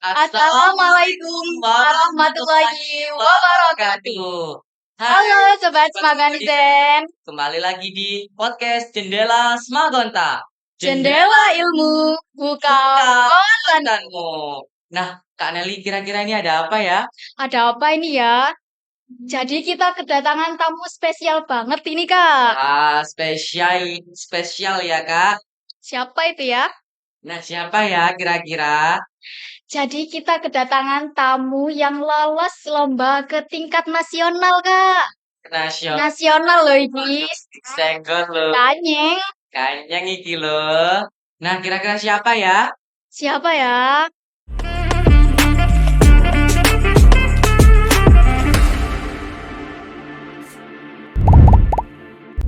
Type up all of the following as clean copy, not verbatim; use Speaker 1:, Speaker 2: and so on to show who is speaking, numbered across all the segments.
Speaker 1: Assalamualaikum warahmatullahi wabarakatuh.
Speaker 2: Halo
Speaker 1: Hai,
Speaker 2: Sobat
Speaker 1: Sobat Semagonizen.
Speaker 2: Semagonizen,
Speaker 1: Kembali lagi di podcast Jendela Smagonta.
Speaker 2: jendela ilmu, buka
Speaker 1: Buka
Speaker 2: wawasan.
Speaker 1: wawasanmu. Nah, Kak Nelly kira-kira ini ada apa ya?
Speaker 2: Ada apa ini ya? Jadi kita kedatangan tamu spesial banget ini Kak.
Speaker 1: Wah, spesial, spesial ya Kak.
Speaker 2: Siapa itu ya?
Speaker 1: Nah, siapa ya kira-kira?
Speaker 2: Jadi kita kedatangan tamu yang lolos lomba ke tingkat nasional Kak.
Speaker 1: Nasional.
Speaker 2: Nasional loh ini.
Speaker 1: Senggol loh.
Speaker 2: Kanyeng.
Speaker 1: Kayaknya ngiki loh. Nah, kira-kira siapa ya?
Speaker 2: Siapa ya?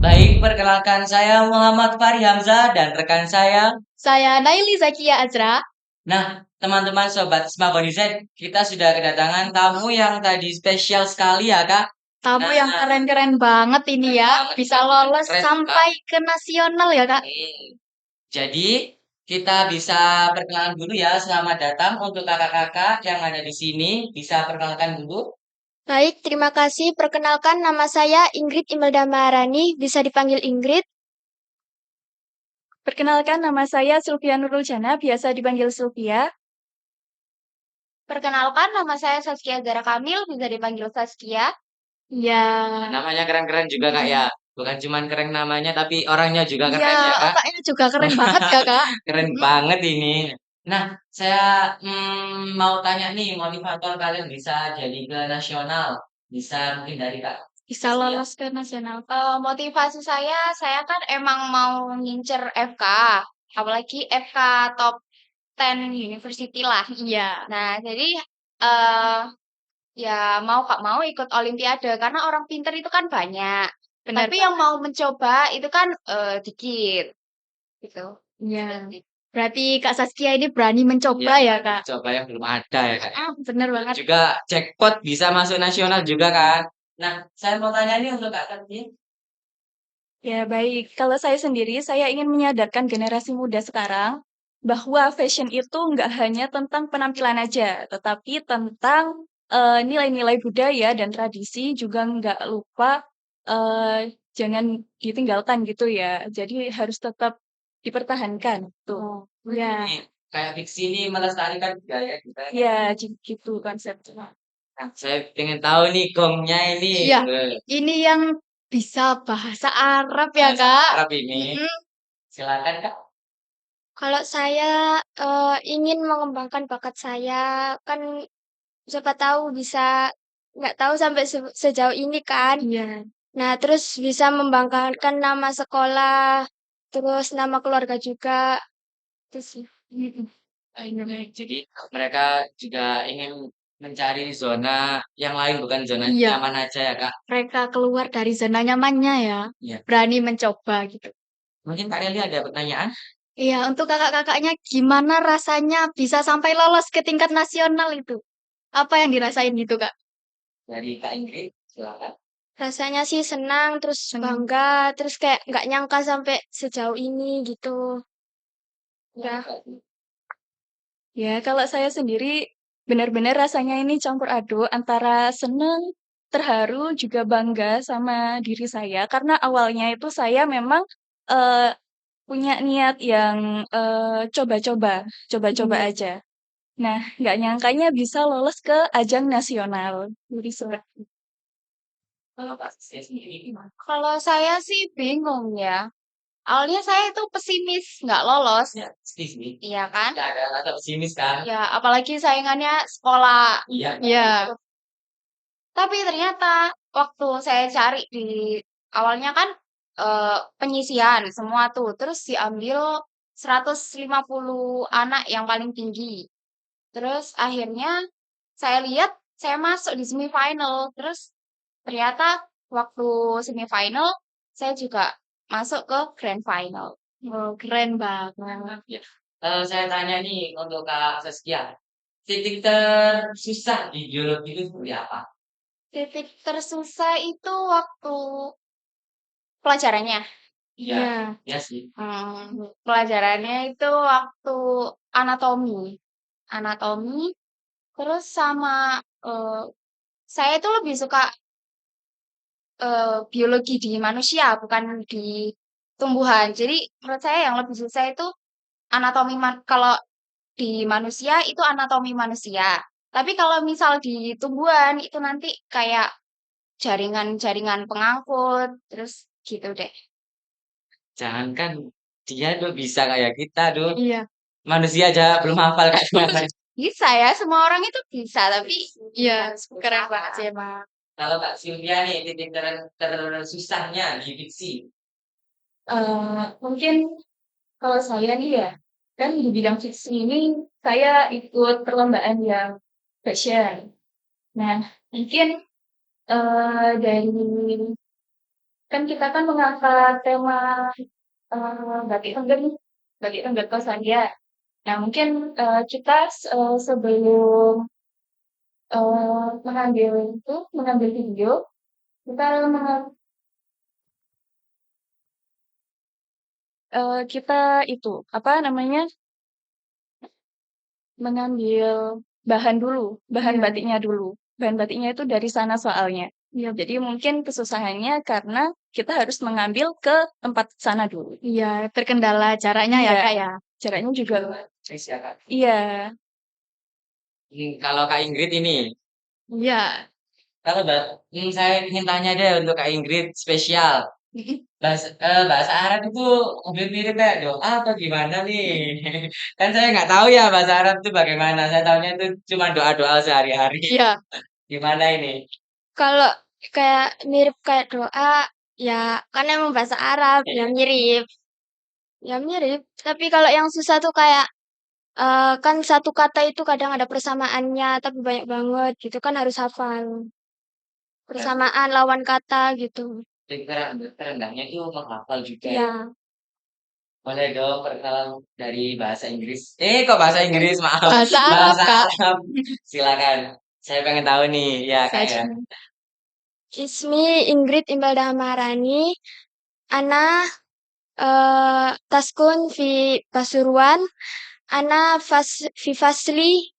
Speaker 1: Baik, perkenalkan saya Muhammad Fahri Hamzah dan rekan saya.
Speaker 2: Saya Naili Zakia Azra.
Speaker 1: Nah, teman-teman sobat Smagonizen, kita sudah kedatangan tamu yang tadi spesial sekali ya, Kak.
Speaker 2: Tamu yang
Speaker 1: Nah,
Speaker 2: keren-keren banget ini ya.
Speaker 1: banget,
Speaker 2: Bisa lolos
Speaker 1: keren
Speaker 2: sampai ke nasional ya Kak.
Speaker 1: Jadi, kita bisa perkenalan dulu ya. Selamat datang untuk kakak-kakak yang ada di sini. Bisa perkenalkan dulu.
Speaker 3: Baik, terima kasih. Perkenalkan nama saya Ingrid Imelda Maharani, bisa dipanggil Ingrid.
Speaker 2: Perkenalkan nama saya Sylvia Nurul Jana, biasa dipanggil Sylvia.
Speaker 3: Perkenalkan nama saya Saskia Zara Kamil, bisa dipanggil Saskia.
Speaker 2: Ya,
Speaker 1: Namanya keren-keren juga, Kak ya. Bukan cuma keren namanya, tapi orangnya juga
Speaker 2: ya
Speaker 1: keren ya, Kak.
Speaker 2: otaknya juga keren banget ya Kak.
Speaker 1: Keren banget ini. Nah, saya mau tanya nih, motivator kalian bisa jadi ke nasional, bisa mungkin dari Kak.
Speaker 2: Bisa lolos ke nasional.
Speaker 3: Motivasi saya kan emang mau ngincer FK, apalagi FK top 10 university lah.
Speaker 2: Iya,
Speaker 3: Nah, jadi eh ya mau Kak mau ikut Olimpiade karena orang pinter itu kan banyak.
Speaker 2: benar
Speaker 3: Tapi yang
Speaker 2: banget.
Speaker 3: mau mencoba itu kan dikit gitu.
Speaker 2: Iya. Berarti Kak Saskia ini berani mencoba
Speaker 1: Iya,
Speaker 2: ya Kak.
Speaker 1: coba yang belum ada ya, Kak.
Speaker 2: Bener banget.
Speaker 1: Juga jackpot bisa masuk nasional juga kan. Nah, saya mau tanya nih untuk Kak Karti.
Speaker 2: Ya baik, kalau saya sendiri, saya ingin menyadarkan generasi muda sekarang bahwa fashion itu nggak hanya tentang penampilan aja, tetapi tentang nilai-nilai budaya dan tradisi juga nggak lupa jangan ditinggalkan gitu ya. Jadi harus tetap dipertahankan tuh. Ya,
Speaker 1: Nih, kayak fiksi ini melestarikan budaya kita.
Speaker 2: ya gitu konsepnya.
Speaker 1: Nah, saya pengen tahu nih gongnya ini.
Speaker 2: Iya, ini yang bisa bahasa Arab ya
Speaker 1: Bahasa
Speaker 2: Kak.
Speaker 1: Arab ini.
Speaker 2: Mm-mm.
Speaker 1: Silakan Kak.
Speaker 3: Kalau saya ingin mengembangkan bakat saya, kan siapa tahu bisa nggak tahu sampai sejauh ini kan.
Speaker 2: Iya.
Speaker 3: Nah, terus bisa membanggakan nama sekolah, terus nama keluarga juga. Terus sih.
Speaker 2: Mm-mm.
Speaker 1: Baik. Jadi mereka juga ingin mencari zona yang lain bukan zona
Speaker 2: Iya,
Speaker 1: nyaman aja ya Kak.
Speaker 2: mereka keluar dari zona nyamannya ya,
Speaker 1: Iya.
Speaker 2: berani mencoba gitu.
Speaker 1: Mungkin Kak Nelly ada pertanyaan
Speaker 2: Iya, untuk kakak-kakaknya gimana rasanya bisa sampai lolos ke tingkat nasional itu? Apa yang dirasain gitu, Kak?
Speaker 1: dari Kak Ingrid? Silakan.
Speaker 3: Rasanya sih senang, terus bangga, terus kayak nggak nyangka sampai sejauh ini gitu. Ya,
Speaker 2: Ya, kalau saya sendiri benar-benar rasanya ini campur aduk antara seneng, terharu, juga bangga sama diri saya. Karena awalnya itu saya memang eh, punya niat yang coba-coba, coba-coba aja. Nah, nggak nyangkanya bisa lolos ke ajang nasional. Jadi seperti
Speaker 1: Kalau Kak saya sendiri gimana?
Speaker 3: kalau saya sih bingung ya. Awalnya saya itu pesimis, nggak lolos.
Speaker 1: Ya, pasti sih.
Speaker 3: Iya kan?
Speaker 1: Nggak ada rasa pesimis kan?
Speaker 3: Ya, apalagi saingannya sekolah.
Speaker 1: Iya.
Speaker 2: ya,
Speaker 3: Tapi ternyata waktu saya cari di awalnya kan penyisian semua tuh, terus diambil 150 anak yang paling tinggi. Terus akhirnya saya lihat saya masuk di semifinal. Terus ternyata waktu semifinal saya juga masuk ke grand final.
Speaker 2: oh, keren banget.
Speaker 1: Ya. Saya tanya nih untuk Kak Saskia, titik tersusah di biologi itu seperti apa?
Speaker 3: Titik tersusah itu waktu pelajarannya.
Speaker 1: Iya,
Speaker 2: Ya,
Speaker 1: iya sih.
Speaker 3: Pelajarannya itu waktu anatomi. anatomi, terus sama saya itu lebih suka biologi di manusia, bukan di tumbuhan. Jadi menurut saya yang lebih susah itu anatomi kalau di manusia itu anatomi manusia. Tapi kalau misal di tumbuhan itu nanti kayak jaringan-jaringan pengangkut, terus gitu deh.
Speaker 1: Jangankan dia tuh bisa kayak kita tuh.
Speaker 3: Iya.
Speaker 1: Manusia aja belum hafal kayak gimana.
Speaker 3: Bisa ya, semua orang itu bisa, tapi
Speaker 2: Iya,
Speaker 3: harus
Speaker 2: keren
Speaker 3: berusaha.
Speaker 2: banget sih emang.
Speaker 1: Kalau Kak Sylvia nih, titik tersusahnya di diksi.
Speaker 2: Mungkin kalau saya nih ya, kan di bidang fiksi ini saya ikut perlombaan yang fashion. Nah, mungkin dari kan kita kan mengangkat tema batik tengger nih, batik tengger Kosandia. Nah, mungkin kita sebelum mengambil video, kita kita itu apa namanya mengambil bahan dulu, bahan
Speaker 3: Iya.
Speaker 2: batiknya dulu. Bahan batiknya itu dari sana soalnya.
Speaker 3: Iya.
Speaker 2: Jadi mungkin kesusahannya karena kita harus mengambil ke tempat sana dulu.
Speaker 3: Iya, terkendala jaraknya ya,
Speaker 2: Iya,
Speaker 3: Kak, ya?
Speaker 2: caranya juga.
Speaker 1: Tris ya Kak.
Speaker 2: Iya,
Speaker 1: Kalau Kak Ingrid ini,
Speaker 3: Iya.
Speaker 1: saya ingin tanya deh untuk Kak Ingrid spesial. Bahasa Arab itu hampir mirip kayak doa atau gimana nih? Kan saya nggak tahu ya bahasa Arab itu bagaimana. Saya tahunya itu cuma doa-doa sehari-hari.
Speaker 3: Iya.
Speaker 1: Gimana ini?
Speaker 3: Kalau kayak mirip kayak doa, ya kan emang bahasa Arab, ya mirip. Ya mirip, tapi kalau yang susah tuh kayak kan satu kata itu kadang ada persamaannya, tapi banyak banget gitu kan harus hafal. Persamaan lawan kata gitu.
Speaker 1: Terendahnya itu menghafal juga.
Speaker 3: Iya.
Speaker 1: Boleh dong perkenalan dari bahasa Inggris. Kok bahasa Inggris? Maaf.
Speaker 3: Bahasa Arab,
Speaker 1: Bahasa
Speaker 3: Kak.
Speaker 1: Arab. Silakan. Saya pengen tahu nih, ya Kak ya.
Speaker 3: Ismi Ingrid Imelda Maharani. Ana taskun fi Pasuruan. Ana fi fasli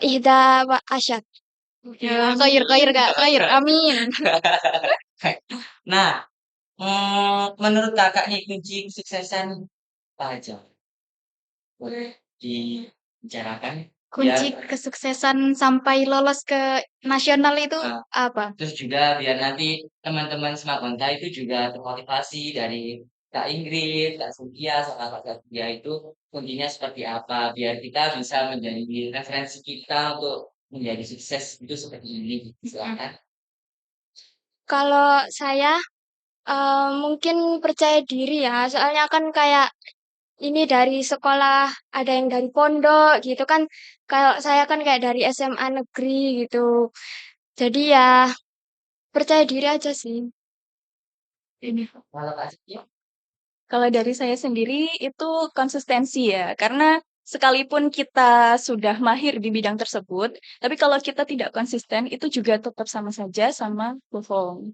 Speaker 3: ihda wa asyad. Ya, khair Kak, khair. Amin.
Speaker 1: Nah, menurut kakak nih kunci kesuksesan apa aja? Boleh dibicarakan?
Speaker 3: Kunci
Speaker 1: Biar,
Speaker 3: kesuksesan sampai lolos ke nasional itu
Speaker 1: nah,
Speaker 3: apa?
Speaker 1: terus juga biar nanti teman-teman Semakonda itu juga termotivasi dari Kak Ingrid, Kak Sylvia, sama Kak Sylvia itu kuncinya seperti apa? Biar kita bisa menjadi referensi kita untuk menjadi sukses itu seperti ini. Silakan.
Speaker 3: Kalau saya mungkin percaya diri ya, soalnya kan kayak ini dari sekolah, ada yang dari pondok gitu kan. Kalau saya kan kayak dari SMA negeri gitu. Jadi ya percaya diri aja sih.
Speaker 2: ini.
Speaker 1: Kalau Kak Sylvia?
Speaker 2: Kalau dari saya sendiri itu konsistensi ya, karena sekalipun kita sudah mahir di bidang tersebut, tapi kalau kita tidak konsisten itu juga tetap sama saja sama bohong.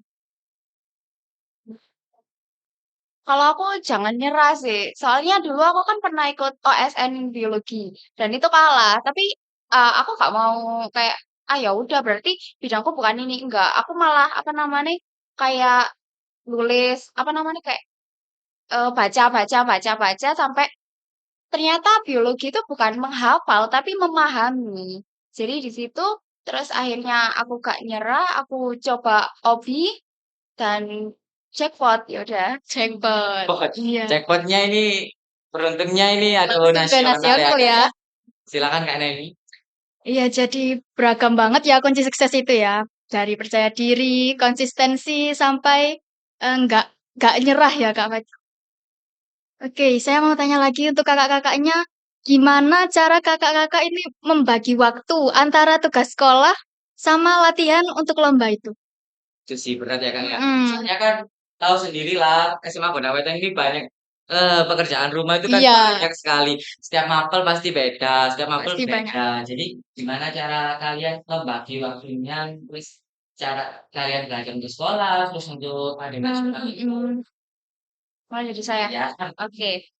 Speaker 3: Kalau aku jangan nyerah sih. Soalnya dulu aku kan pernah ikut OSN biologi dan itu kalah. Tapi aku nggak mau kayak ya udah berarti bidangku bukan ini. Enggak, aku malah apa namanya kayak nulis apa namanya kayak baca sampai ternyata biologi itu bukan menghafal tapi memahami. Jadi di situ terus akhirnya aku gak nyerah, aku coba OBI dan jackpot ya udah jackpot. Iya.
Speaker 1: Jackpotnya ini beruntungnya ini aduh
Speaker 3: Langsung ke
Speaker 1: nasional ya
Speaker 3: nasional
Speaker 1: Kak
Speaker 3: ya.
Speaker 1: ya. Silakan Kak Neni.
Speaker 3: Iya, jadi beragam banget ya kunci sukses itu ya. Dari percaya diri, konsistensi, sampai nggak nyerah ya Kak Fat. Oke, saya mau tanya lagi untuk kakak-kakaknya, gimana cara kakak-kakak ini membagi waktu antara tugas sekolah sama latihan untuk lomba itu?
Speaker 1: Itu sih berat ya Kak ya.
Speaker 3: Mm,
Speaker 1: Soalnya kan tahu sendirilah SMA Bonawetan ini banyak pekerjaan rumah itu kan
Speaker 3: iya,
Speaker 1: banyak sekali. Setiap mapel pasti beda, setiap mapel
Speaker 3: pasti banyak.
Speaker 1: beda. Jadi gimana cara kalian membagi waktunya, terus cara kalian belajar untuk sekolah, terus untuk ada nasional itu
Speaker 3: Oh, jadi saya.
Speaker 1: ya.
Speaker 3: Oke.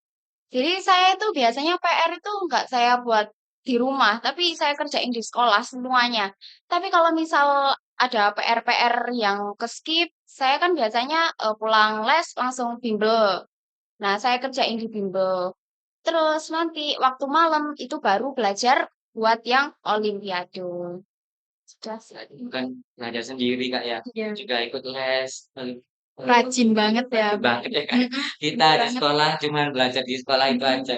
Speaker 3: Jadi saya itu biasanya PR itu nggak saya buat di rumah, tapi saya kerjain di sekolah semuanya. Tapi kalau misal ada PR-PR yang ke-skip, saya kan biasanya pulang les langsung bimbel. Nah, saya kerjain di bimbel. Terus nanti waktu malam itu baru belajar buat yang olimpiade. Sudah sih.
Speaker 1: Bukan belajar sendiri Kak ya,
Speaker 3: Iya.
Speaker 1: juga ikut les.
Speaker 3: Rajin banget ya.
Speaker 1: Rajin banget ya Kak. Kita di
Speaker 3: Banget.
Speaker 1: sekolah cuman belajar di sekolah itu aja.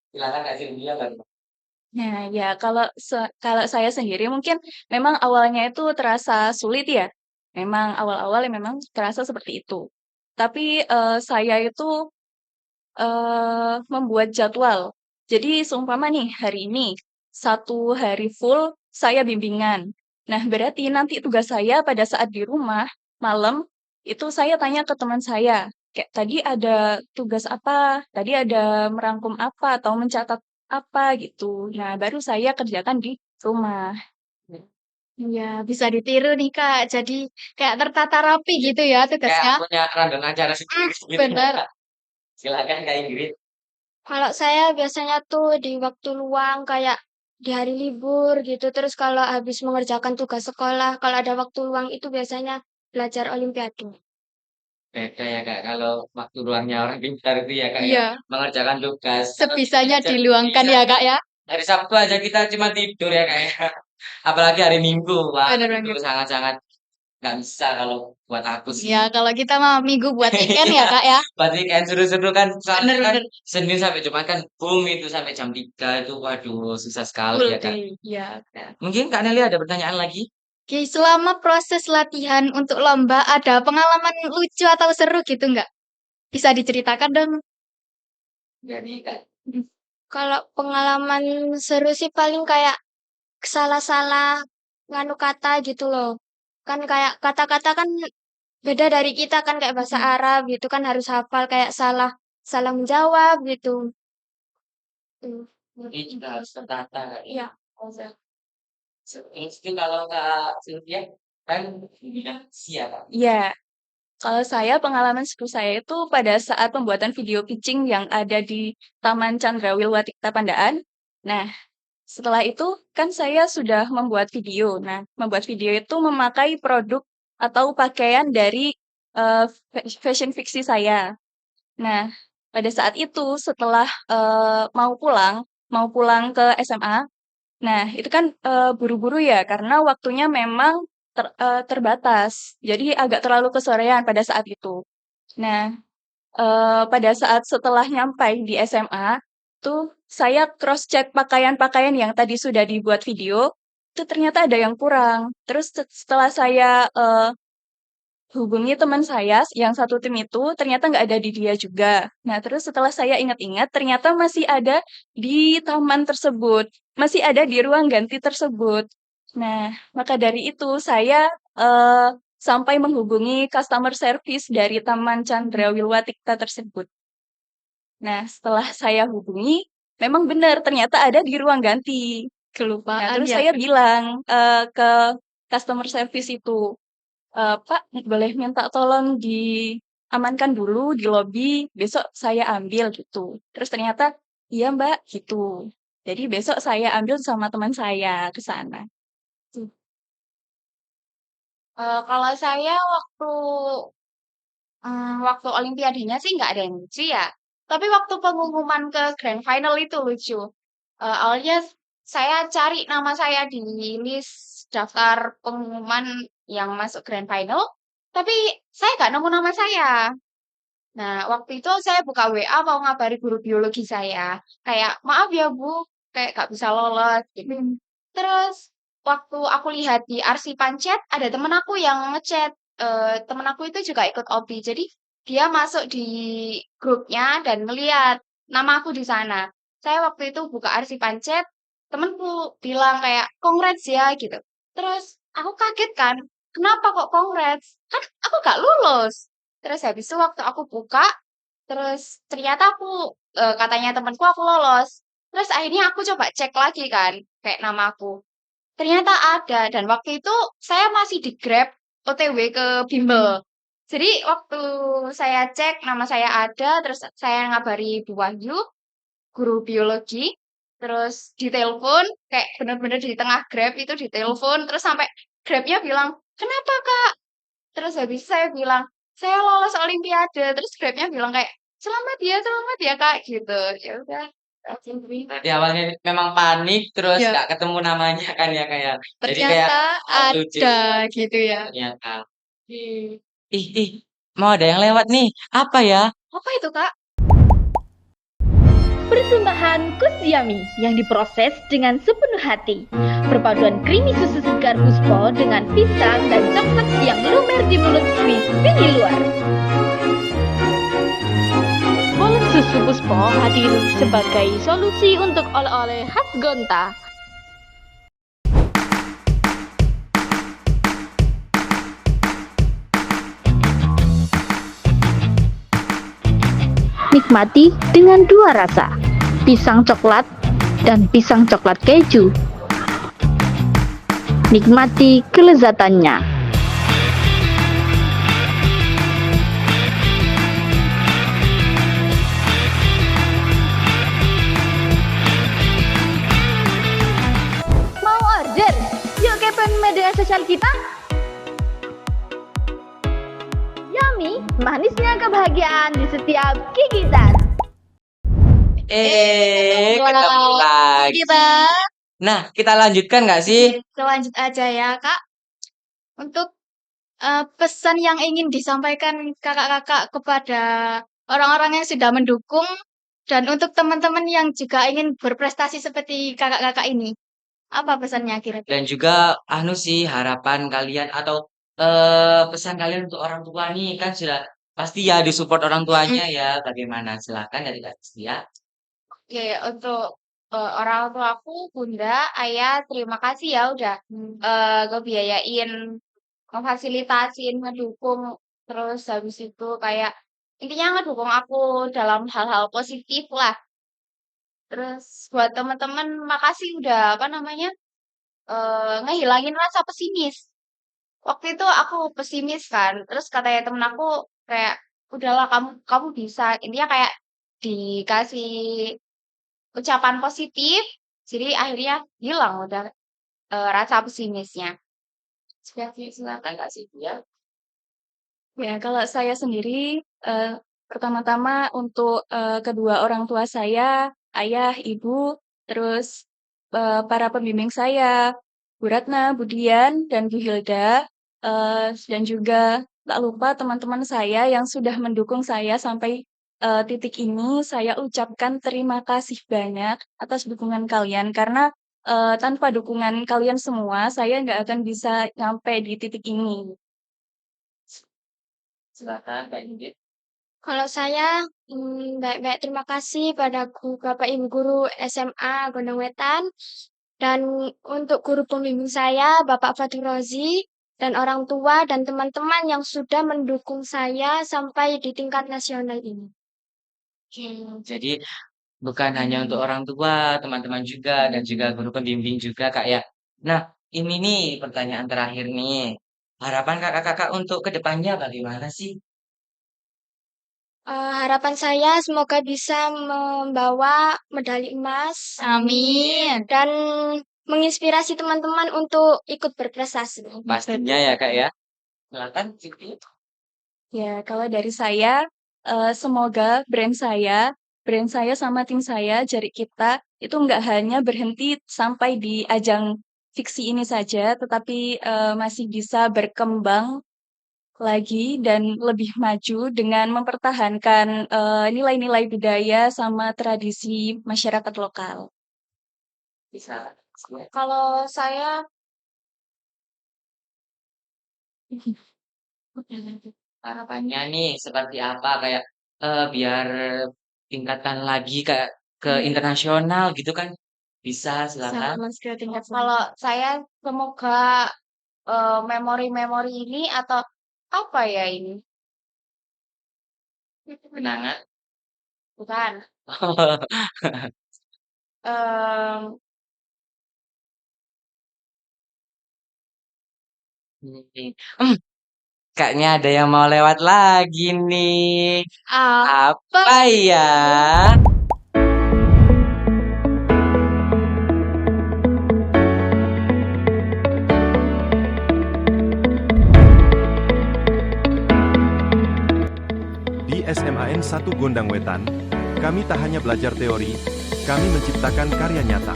Speaker 1: Silakan Kak Silvia Kak.
Speaker 2: Nah, ya kalau saya sendiri mungkin memang awalnya itu terasa sulit ya. Memang awal-awal ya memang terasa seperti itu. Tapi saya itu membuat jadwal. Jadi seumpama nih hari ini 1 hari full saya bimbingan. Nah, berarti nanti tugas saya pada saat di rumah malam itu saya tanya ke teman saya, kayak tadi ada tugas apa, tadi ada merangkum apa atau mencatat apa gitu. Nah, baru saya kerjakan di rumah.
Speaker 3: Iya, bisa ditiru nih, Kak. Jadi kayak tertata rapi gitu ya
Speaker 1: Kayak
Speaker 3: tugasnya.
Speaker 1: punya rundown acara sendiri gitu ya
Speaker 3: Bener.
Speaker 1: Kak. Silakan Kak Ingrid.
Speaker 3: Kalau saya biasanya tuh di waktu luang kayak di hari libur gitu. Terus kalau habis mengerjakan tugas sekolah, kalau ada waktu luang itu biasanya belajar olimpiade.
Speaker 1: Beda ya Kak, kalau waktu luangnya orang pintar itu ya Kak ya,
Speaker 3: Iya,
Speaker 1: mengerjakan tugas. Kalau kita
Speaker 3: sebisanya
Speaker 1: aja,
Speaker 3: diluangkan
Speaker 1: iya,
Speaker 3: ya, Kak ya.
Speaker 1: hari Sabtu aja kita cuma tidur ya Kak ya. Apalagi hari Minggu, wah
Speaker 3: Bener
Speaker 1: itu
Speaker 3: banget.
Speaker 1: sangat-sangat nggak bisa kalau buat aku sih.
Speaker 3: Iya, kalau kita mah minggu buat weekend ya, Kak ya.
Speaker 1: Buat weekend seru-seru kan, soalnya kan
Speaker 3: Bener-bener
Speaker 1: Senin sampai Jumat kan boom itu sampai jam 3 itu, waduh susah sekali
Speaker 3: full
Speaker 1: ya Kak.
Speaker 3: day. Iya, Kak.
Speaker 1: Mungkin Kak Nelly ada pertanyaan lagi?
Speaker 3: Oke, selama proses latihan untuk lomba ada pengalaman lucu atau seru gitu nggak? Bisa diceritakan dong.
Speaker 1: Jadi Kak,
Speaker 3: Kalau pengalaman seru sih paling kayak salah-salah nganu kata gitu loh. Kan kayak kata-kata kan beda dari kita kan kayak bahasa Arab gitu kan harus hafal kayak salah salah menjawab gitu. Hmm.
Speaker 1: ini juga harus tertata Kak.
Speaker 3: Iya.
Speaker 1: Itu kalau Kak Sylvia kan siapa?
Speaker 2: Ya, kalau saya pengalaman seru saya itu pada saat pembuatan video pitching yang ada di Taman Candrawilwatikta Pandaan. Nah, setelah itu kan saya sudah membuat video. Nah, membuat video itu memakai produk atau pakaian dari fashion fiksi saya. Nah, pada saat itu setelah mau pulang ke SMA. Nah, itu kan buru-buru ya karena waktunya memang terbatas. Jadi agak terlalu kesorean pada saat itu. Nah, pada saat setelah nyampai di SMA, tuh saya cross check pakaian-pakaian yang tadi sudah dibuat video, itu ternyata ada yang kurang. Terus setelah saya hubungi teman saya yang satu tim itu, ternyata nggak ada di dia juga. Nah, terus setelah saya ingat-ingat, ternyata masih ada di taman tersebut, masih ada di ruang ganti tersebut. Nah, maka dari itu saya sampai menghubungi customer service dari Taman Candrawilwatikta tersebut. Nah, setelah saya hubungi, memang benar ternyata ada di ruang ganti. Nah,
Speaker 3: Kelupaan
Speaker 2: terus
Speaker 3: ya.
Speaker 2: saya bilang ke customer service itu, "Pak, boleh minta tolong diamankan dulu di lobi, besok saya ambil," gitu. Terus ternyata, "Iya, Mbak," gitu. Jadi besok saya ambil sama teman saya ke sana.
Speaker 3: Kalau saya waktu olimpiadenya sih nggak ada yang lucu ya. Tapi waktu pengumuman ke grand final itu lucu. Awalnya saya cari nama saya di list daftar pengumuman yang masuk grand final, tapi saya nggak nemu nama saya. Nah, waktu itu saya buka WA mau ngabari guru biologi saya. Kayak, maaf ya Bu, kayak gak bisa lolos gitu. Terus, waktu aku lihat di arsipan chat, ada temen aku yang ngechat. Temen aku itu juga ikut OB. Jadi, dia masuk di grupnya dan ngeliat nama aku di sana. Saya waktu itu buka arsipan chat, temenku bilang kayak, congrats ya gitu. Terus, aku kaget kan, kenapa kok congrats? Kan aku gak lulus. Terus habis itu waktu aku buka, terus ternyata katanya temanku aku lolos. Terus akhirnya aku coba cek lagi kan, kayak nama aku. Ternyata ada, dan waktu itu saya masih di Grab OTW ke bimbel. Jadi waktu saya cek nama saya ada, terus saya ngabari Bu Wahyu, guru biologi. terus ditelepon, kayak bener-bener di tengah Grab itu ditelepon, terus sampai Grab-nya bilang, "Kenapa, Kak?" Terus habis itu saya bilang, "Saya lolos Olimpiade." Terus Grab-nya bilang kayak, selamat ya, Kak," gitu. Ya udah, langsung beli.
Speaker 1: Berarti awalnya memang panik terus
Speaker 3: Ya,
Speaker 1: nggak ketemu namanya kan ya kayak. Jadi kayak
Speaker 3: ternyata
Speaker 1: lucu
Speaker 3: ada gitu ya.
Speaker 1: ternyata.
Speaker 3: Hmm.
Speaker 1: Ih, mau ada yang lewat nih. Apa ya?
Speaker 3: Apa itu, Kak?
Speaker 4: Persembahan Kusyami yang diproses dengan sepenuh hati. Perpaduan creamy susu segar Buspo dengan pisang dan coklat yang lumer di mulut crispy di luar. Bolen susu Buspo hadir sebagai solusi untuk oleh-oleh khas Gonta. Nikmati dengan dua rasa, pisang coklat dan pisang coklat keju. Nikmati kelezatannya. Mau order? Yuk kepoin media sosial kita. Yummy, manisnya kebahagiaan di setiap gigitan.
Speaker 1: Ketemu lagi.
Speaker 3: Kita
Speaker 1: Nah, kita lanjutkan nggak sih?
Speaker 3: lanjut aja ya, Kak. Untuk pesan yang ingin disampaikan kakak-kakak kepada orang-orang yang sudah mendukung dan untuk teman-teman yang juga ingin berprestasi seperti kakak-kakak ini. Apa pesannya kira-kira?
Speaker 1: Dan juga anu sih harapan kalian atau pesan kalian untuk orang tua nih kan sudah pasti ya disupport orang tuanya ya. Bagaimana? Silakan dari Kak Rizlia.
Speaker 3: Oke, untuk orang tua aku, bunda, ayah, terima kasih ya udah ngebiayain, ngefasilitasin, ngedukung, terus habis itu kayak intinya ngedukung aku dalam hal-hal positif lah. Terus buat teman-teman, makasih udah apa namanya ngehilangin rasa pesimis. Waktu itu aku pesimis kan, terus katanya temen aku kayak udahlah kamu kamu bisa. Intinya kayak dikasih ucapan positif, jadi akhirnya hilang udah rasa pesimisnya. Sudah sih, silakan Kak Sylvia.
Speaker 2: Ya, kalau saya sendiri, pertama-tama untuk, kedua orang tua saya, ayah, ibu, terus, para pembimbing saya, Bu Ratna, Bu Dian, dan Bu Hilda, dan juga tak lupa teman-teman saya yang sudah mendukung saya sampai, titik ini, saya ucapkan terima kasih banyak atas dukungan kalian, karena, tanpa dukungan kalian semua, saya nggak akan bisa nyampe di titik ini.
Speaker 1: Silakan Kak Yudit.
Speaker 3: Kalau saya, baik-baik terima kasih pada Bapak Ibu guru SMA Gondang Wetan, dan untuk guru pembimbing saya, Bapak Fatur Rozi, dan orang tua dan teman-teman yang sudah mendukung saya sampai di tingkat nasional ini.
Speaker 1: Jadi bukan hanya untuk orang tua, teman-teman juga dan juga guru pembimbing juga Kak ya. Nah, ini nih pertanyaan terakhir nih. Harapan kakak-kakak untuk kedepannya bagaimana sih?
Speaker 3: Harapan saya semoga bisa membawa medali emas.
Speaker 2: Amin.
Speaker 3: Dan menginspirasi teman-teman untuk ikut berprestasi.
Speaker 1: Pastinya ya Kak ya. Silakan Siti.
Speaker 2: Ya, kalau dari saya, semoga brand saya sama tim saya, Jari Kita, itu nggak hanya berhenti sampai di ajang fiksi ini saja, tetapi masih bisa berkembang lagi dan lebih maju dengan mempertahankan nilai-nilai budaya sama tradisi masyarakat lokal.
Speaker 1: Bisa.
Speaker 3: Kalau saya
Speaker 1: Harapannya nih seperti apa kayak biar tingkatkan lagi kayak ke internasional gitu kan. Bisa silakan.
Speaker 2: Sama ke tingkat
Speaker 3: kalau saya semoga memori-memori ini atau apa ya ini?
Speaker 1: Kenangan.
Speaker 3: Bukan. Em,
Speaker 1: Hmm, kayaknya ada yang mau lewat lagi nih.
Speaker 3: apa
Speaker 1: Apa ya?
Speaker 5: 1 Gondang Wetan, kami tak hanya belajar teori, kami menciptakan karya nyata.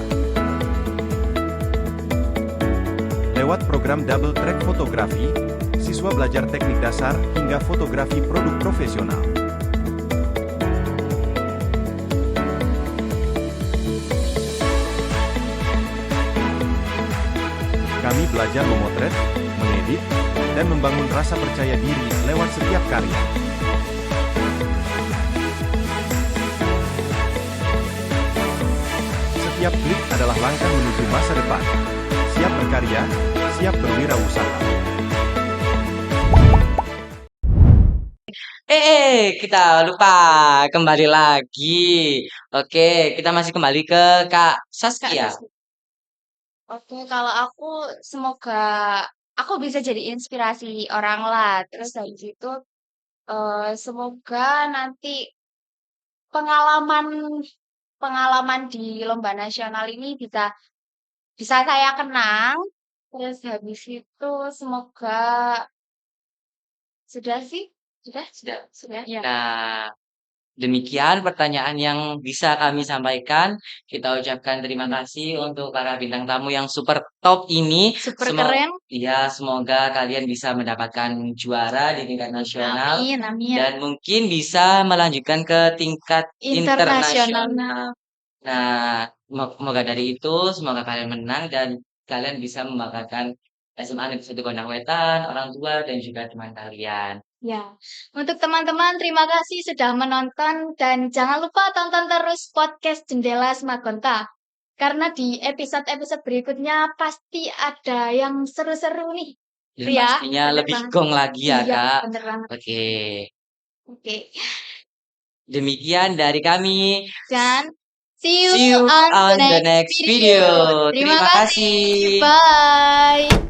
Speaker 5: Lewat program Double Track Fotografi, siswa belajar teknik dasar hingga fotografi produk profesional. Kami belajar memotret, mengedit, dan membangun rasa percaya diri lewat setiap karya. Setiap klik adalah langkah menuju masa depan. Siap berkarya, siap berwirausaha.
Speaker 1: Kita lupa kembali lagi. Oke, kita masih kembali ke Kak
Speaker 3: Kak
Speaker 1: Saskia.
Speaker 3: Saskia. Oke, kalau aku semoga aku bisa jadi inspirasi orang lah. Terus habis itu semoga nanti pengalaman pengalaman di lomba nasional ini bisa saya kenang. Terus habis itu semoga sudah sih, sudah.
Speaker 2: Ya.
Speaker 1: Nah, demikian pertanyaan yang bisa kami sampaikan. Kita ucapkan terima kasih untuk para bintang tamu yang super top ini.
Speaker 3: Super keren.
Speaker 1: Ya, semoga kalian bisa mendapatkan juara di tingkat nasional
Speaker 3: Amin, amin.
Speaker 1: dan mungkin bisa melanjutkan ke tingkat
Speaker 3: Internasional.
Speaker 1: internasional. Nah, semoga dari itu, semoga kalian menang dan kalian bisa membanggakan SMA Negeri 1 Gondang Wetan, orang tua dan juga teman kalian.
Speaker 3: Ya, untuk teman-teman terima kasih sudah menonton dan jangan lupa tonton terus podcast Jendela Smagonta. Karena di episode-episode berikutnya pasti ada yang seru-seru nih.
Speaker 1: Dan
Speaker 3: Ya,
Speaker 1: pastinya
Speaker 3: bener
Speaker 1: lebih
Speaker 3: banget.
Speaker 1: gong lagi ya,
Speaker 3: Iya,
Speaker 1: Kak.
Speaker 3: bener banget.
Speaker 1: Oke.
Speaker 3: Oke.
Speaker 1: Demikian dari kami.
Speaker 3: Dan see
Speaker 1: See
Speaker 3: you
Speaker 1: you
Speaker 3: on
Speaker 1: on
Speaker 3: the
Speaker 1: the
Speaker 3: next
Speaker 1: next video.
Speaker 3: Terima
Speaker 1: Terima
Speaker 3: kasih.
Speaker 1: kasih.
Speaker 3: Bye.